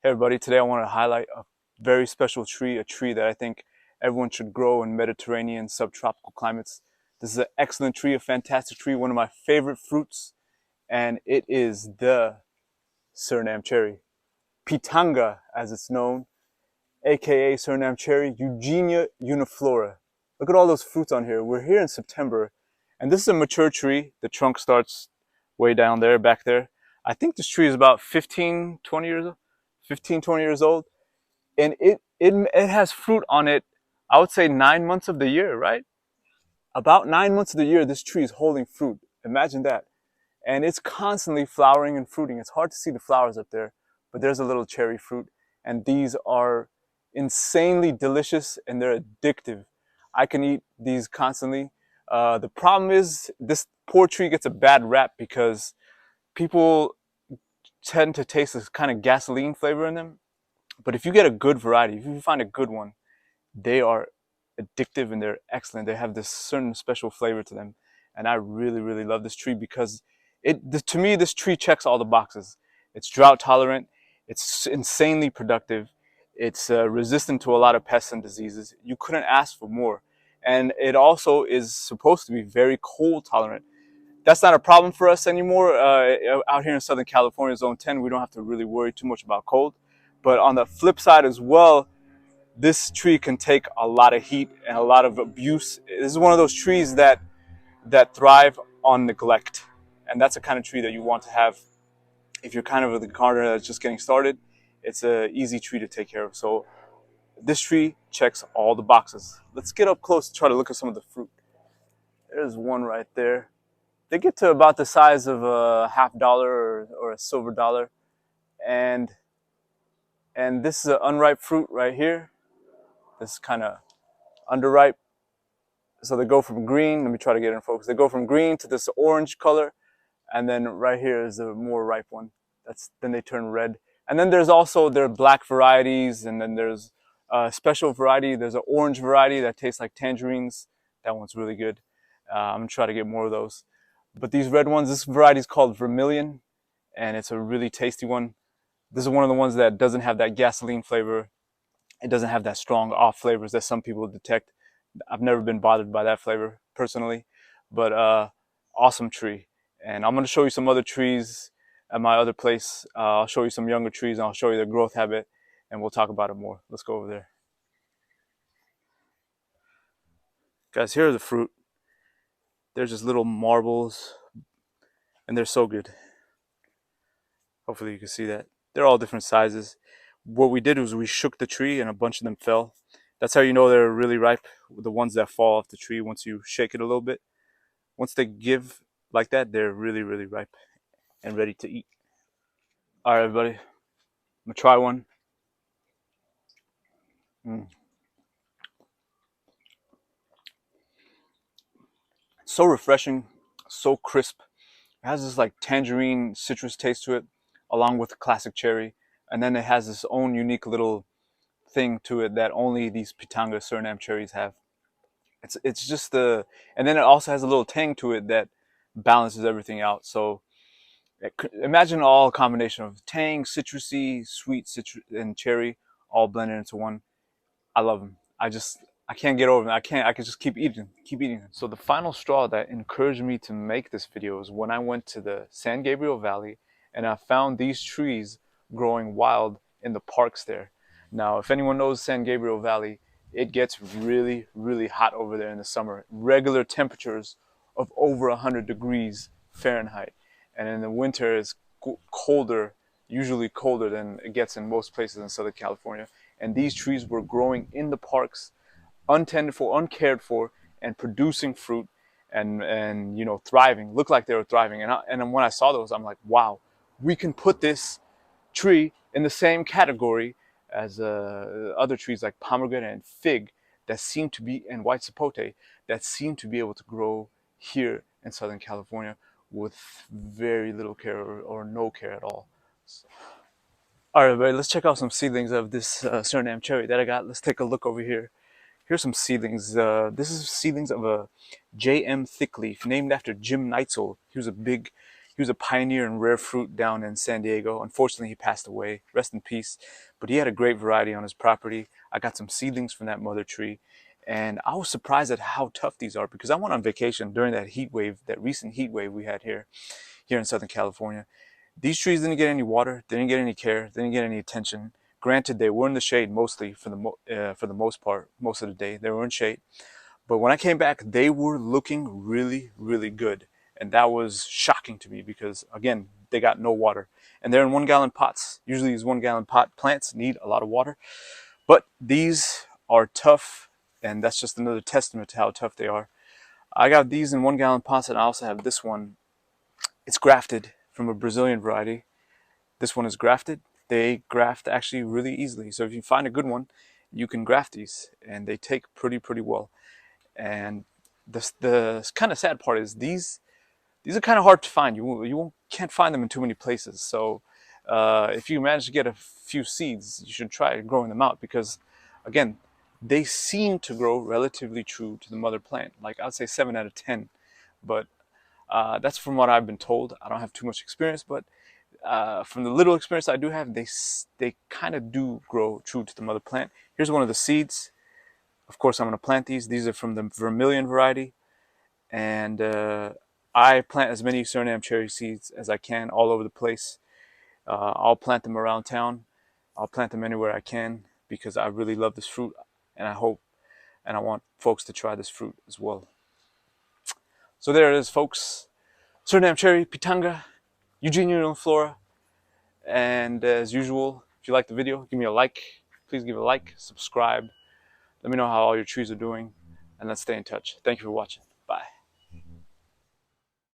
Hey everybody, today I want to highlight a very special tree, a tree that I think everyone should grow in Mediterranean subtropical climates. This is an excellent tree, a fantastic tree, one of my favorite fruits, and it is the Surinam cherry. Pitanga, as it's known, aka Surinam cherry, Eugenia Uniflora. Look at all those fruits on here. We're here in September, and this is a mature tree. The trunk starts way down there, back there. I think this tree is about 20 years old. 20 years old, and it has fruit on it. I would say 9 months of the year, right? About 9 months of the year, this tree is holding fruit. Imagine that. And it's constantly flowering and fruiting. It's hard to see the flowers up there, but there's a little cherry fruit, and these are insanely delicious and they're addictive. I can eat these constantly. The problem is this poor tree gets a bad rap because people tend to taste this kind of gasoline flavor in them. But if you get a good variety, if you find a good one, they are addictive and they're excellent. They have this certain special flavor to them. And I really, really love this tree because to me, this tree checks all the boxes. It's drought tolerant. It's insanely productive. It's resistant to a lot of pests and diseases. You couldn't ask for more. And it also is supposed to be very cold tolerant. That's not a problem for us anymore. Out here in Southern California, Zone 10, we don't have to really worry too much about cold. But on the flip side as well, this tree can take a lot of heat and a lot of abuse. This is one of those trees that thrive on neglect. And that's the kind of tree that you want to have if you're kind of a gardener that's just getting started. It's an easy tree to take care of. So this tree checks all the boxes. Let's get up close to try to look at some of the fruit. There's one right there. They get to about the size of a $50 or a silver dollar. And this is an unripe fruit right here. This is kind of underripe. So they go from green, let me try to get in focus. They go from green to this orange color. And then right here is the more ripe one. Then they turn red. And then there's also their black varieties. And then there's a special variety. There's an orange variety that tastes like tangerines. That one's really good. I'm gonna try to get more of those. But these red ones, this variety is called Vermilion. And it's a really tasty one. This is one of the ones that doesn't have that gasoline flavor. It doesn't have that strong off flavors that some people detect. I've never been bothered by that flavor personally, but awesome tree. And I'm going to show you some other trees at my other place. I'll show you some younger trees and I'll show you their growth habit and we'll talk about it more. Let's go over there. Guys, here are the fruit. They're just little marbles and they're so good. Hopefully you can see that. They're all different sizes. What we did was we shook the tree and a bunch of them fell. That's how you know they're really ripe. The ones that fall off the tree once you shake it a little bit. Once they give like that, they're really, really ripe and ready to eat. All right, everybody. I'm gonna try one. It's so refreshing, so crisp. It has this like tangerine citrus taste to it, along with the classic cherry. And then it has this own unique little thing to it that only these Pitanga Surinam cherries have. It's just and then it also has a little tang to it that balances everything out. So imagine all a combination of tang, citrusy, sweet, citrus, and cherry all blended into one. I love them. I can't get over them. I can just keep eating them. So the final straw that encouraged me to make this video is when I went to the San Gabriel Valley and I found these trees growing wild in the parks there. Now, if anyone knows San Gabriel Valley, it gets really, really hot over there in the summer. Regular temperatures of over 100 degrees Fahrenheit. And in the winter, it's colder, usually colder than it gets in most places in Southern California. And these trees were growing in the parks, untended for, uncared for, and producing fruit and you know, thriving. Looked like they were thriving. And when I saw those, I'm like, wow, we can put this tree in the same category as other trees like pomegranate and fig that seem to be, and white sapote, that seem to be able to grow here in Southern California with very little care or no care at all. So, all right, everybody, let's check out some seedlings of this Surinam cherry that I got. Let's take a look over here. Here's some seedlings. This is seedlings of a J.M. thickleaf named after Jim Neitzel. He was He was a pioneer in rare fruit down in San Diego. Unfortunately, he passed away. Rest in peace. But he had a great variety on his property. I got some seedlings from that mother tree. And I was surprised at how tough these are because I went on vacation during that heat wave, that recent heat wave we had here in Southern California. These trees didn't get any water, didn't get any care, didn't get any attention. Granted, they were in the shade mostly for the most part, most of the day. They were in shade. But when I came back, they were looking really, really good. And that was shocking to me because, again, they got no water. And they're in 1 gallon pots. Usually these 1 gallon pot plants need a lot of water. But these are tough, and that's just another testament to how tough they are. I got these in 1 gallon pots, and I also have this one. It's grafted from a Brazilian variety. This one is grafted. They graft actually really easily. So if you find a good one, you can graft these, and they take pretty well. And the kind of sad part is these are kind of hard to find. Can't find them in too many places. So if you manage to get a few seeds, you should try growing them out because, again, they seem to grow relatively true to the mother plant. Like I'd say 7 out of 10, but that's from what I've been told. I don't have too much experience, but from the little experience I do have, they kind of do grow true to the mother plant. Here's one of the seeds. Of course, I'm going to plant these. These are from the Vermilion variety. And I plant as many Surinam cherry seeds as I can all over the place. I'll plant them around town. I'll plant them anywhere I can because I really love this fruit. And I hope and I want folks to try this fruit as well. So there it is, folks. Surinam cherry, Pitanga, Eugenia Uniflora. And as usual, if you like the video, give me a like. Please give a like, subscribe. Let me know how all your trees are doing, and let's stay in touch. Thank you for watching.